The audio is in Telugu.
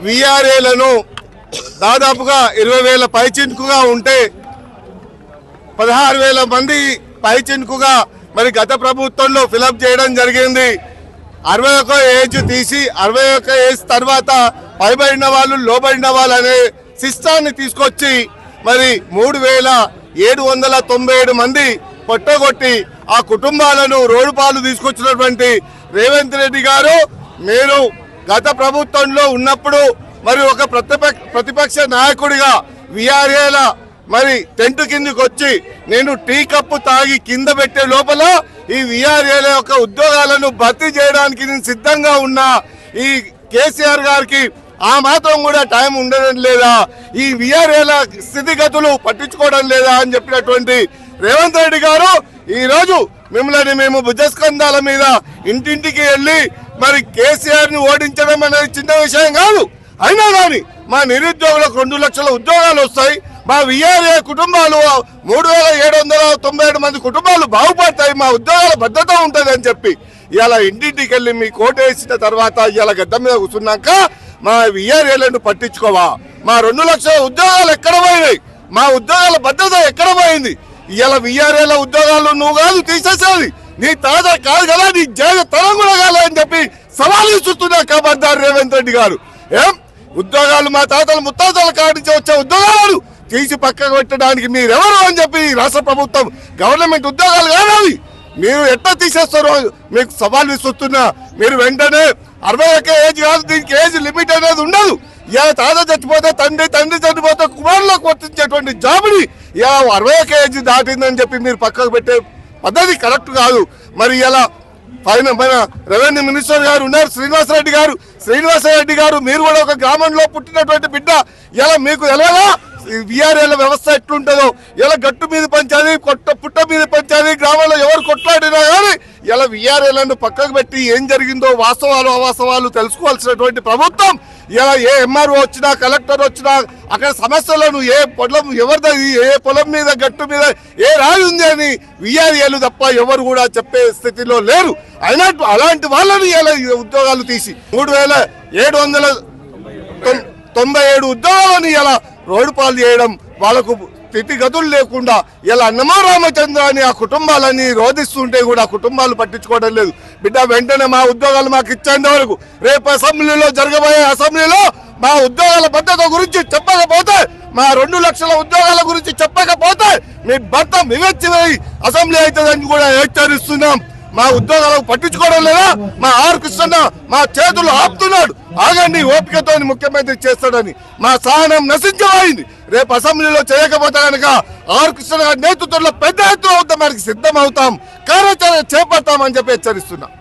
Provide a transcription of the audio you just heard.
విఆర్ఏలను దాదాపుగా 20,000 పైచిన్కుగా ఉంటే 16,000 మంది పైచిన్కుగా మరి గత ప్రభుత్వంలో ఫిలప్ చేయడం జరిగింది. 61 ఏజ్ తీసి 61 ఏజ్ తర్వాత పైబడిన వాళ్ళు లోబడిన వాళ్ళు అనే సిస్టాన్ని తీసుకొచ్చి మరి 3,797 మంది పొట్టగొట్టి ఆ కుటుంబాలను రోడ్డు పాలు తీసుకొచ్చినటువంటి రేవంత్ రెడ్డి గారు, మీరు గత ప్రభుత్వంలో ఉన్నప్పుడు మరి ఒక ప్రతిపక్ష నాయకుడిగా విఆర్ఏల మరి టెంట్ కిందకి వచ్చి నేను టీ కప్పు తాగి కింద పెట్టే లోపల ఈ విఆర్ఏల యొక్క ఉద్యోగాలను భర్తీ చేయడానికి నేను సిద్ధంగా ఉన్నా. ఈ కేసీఆర్ గారికి ఆ మాత్రం కూడా టైం ఉండడం లేదా, ఈ విఆర్ఏల స్థితిగతులు పట్టించుకోవడం లేదా అని చెప్పినటువంటి రేవంత్ రెడ్డి గారు ఈరోజు మిమ్మల్ని మేము భుజస్కంధాల మీద ఇంటింటికి వెళ్ళి మరి కేసీఆర్ ని ఓడించడం అనేది చిన్న విషయం కాదు. అయినా కానీ మా నిరుద్యోగులకు 2 లక్షల ఉద్యోగాలు వస్తాయి, మా విఆర్ఏ కుటుంబాలు 3,797 మంది కుటుంబాలు బాగుపడతాయి, మా ఉద్యోగాల భద్రత ఉంటుంది అని చెప్పి ఇలా ఇంటింటికి వెళ్ళి మీ కోట వేసిన తర్వాత ఇలా గద్ద మీద కూర్చున్నాక మా విఆర్ఏలను పట్టించుకోవా, మా 2 లక్షల ఉద్యోగాలు ఎక్కడ పోయినాయి, మా ఉద్యోగాల భద్రత ఎక్కడ పోయింది? ఇలా విఆర్ఏల ఉద్యోగాలు నువ్వు కాదు తీసేసేది, నీ తాత కాదు కదా, నీ తరం కూడా కాదు అని చెప్పి సవాలు ఇస్తున్నా ఖబర్దార్ రేవంత్ రెడ్డి గారు. ఉద్యోగాలు మా తాతలు ముత్తాతల కాడి నుంచి వచ్చే ఉద్యోగాలు తీసి పక్కకు పెట్టడానికి మీరెవరు అని చెప్పి రాష్ట్ర ప్రభుత్వం గవర్నమెంట్ ఉద్యోగాలు కావాలి, మీరు ఎట్లా తీసేస్తారో మీకు సవాల్ విస్తున్నా. మీరు వెంటనే 61 ఏజ్ కాదు, దీనికి ఏజ్ లిమిట్ అనేది ఉండదు. ఇలా తాత చచ్చిపోతే తండ్రి చచ్చిపోతే కుమారులకు వర్తించేటువంటి జాబుని ఇలా 61 ఏజ్ దాటిందని చెప్పి మీరు పక్కకు పెట్టే పద్ధతి కరెక్ట్ కాదు. మరి ఇలా పైన రెవెన్యూ మినిస్టర్ గారు ఉన్నారు శ్రీనివాసరెడ్డి గారు, మీరు కూడా ఒక గ్రామంలో పుట్టినటువంటి బిడ్డ. ఇలా మీకు ఎలాగా విఆర్ఏల వ్యవస్థ ఎట్లుంటుందో, ఇలా గట్టు మీద పంచాలి, పుట్ట మీద పంచాలి, గ్రామంలో ఎవరు కొట్లాడినా కానీ ఇలా విఆర్ఏలను పక్కకు పెట్టి ఏం జరిగిందో వాస్తవాలు అవాస్తవాలు తెలుసుకోవాల్సినటువంటి ప్రభుత్వం. ఇలా ఏ ఎంఆర్ఓ వచ్చినా కలెక్టర్ వచ్చినా అక్కడ సమస్యలను ఏ పొలం ఎవరిది, ఏ పొలం మీద గట్టు మీద ఏ రాయి ఉంది అని విఆర్ఏలు తప్ప ఎవరు కూడా చెప్పే స్థితిలో లేరు. అయినట్టు అలాంటి వాళ్ళని ఇలా ఉద్యోగాలు తీసి 3,797 ఉద్యోగాలను ఇలా రోడ్డు పాలు చేయడం, వాళ్ళకు స్థితిగతులు లేకుండా ఇలా అన్నమా రామచంద్ర అని ఆ కుటుంబాలని రోధిస్తుంటే కూడా కుటుంబాలు పట్టించుకోవడం లేదు. బిడ్డ వెంటనే మా ఉద్యోగాలు మాకు ఇచ్చేంత వరకు రేపు అసెంబ్లీలో జరగబోయే అసెంబ్లీలో మా ఉద్యోగాల భద్రత గురించి చెప్పకపోతే, మా 2 లక్షల ఉద్యోగాల గురించి చెప్పకపోతే మీ భర్త వివచ్చిపోయి అసెంబ్లీ అవుతుందని కూడా హెచ్చరిస్తున్నాం. మా ఉద్యోగాలకు పట్టించుకోవడం లేదా, మా ఆర్ కృష్ణ మా చేతులు ఆపుతున్నాడు, ఆగండి ఓపికతో ముఖ్యమంత్రి చేస్తాడని మా సహనం నశించబోయింది. రేపు అసెంబ్లీలో చేయకపోతే కనుక ఆర్ కృష్ణ గారి నేతృత్వంలో పెద్ద ఎత్తున అవుతాం, మనకి సిద్ధం అవుతాం, కార్యాచరణ చేపడతామని చెప్పి హెచ్చరిస్తున్నాం.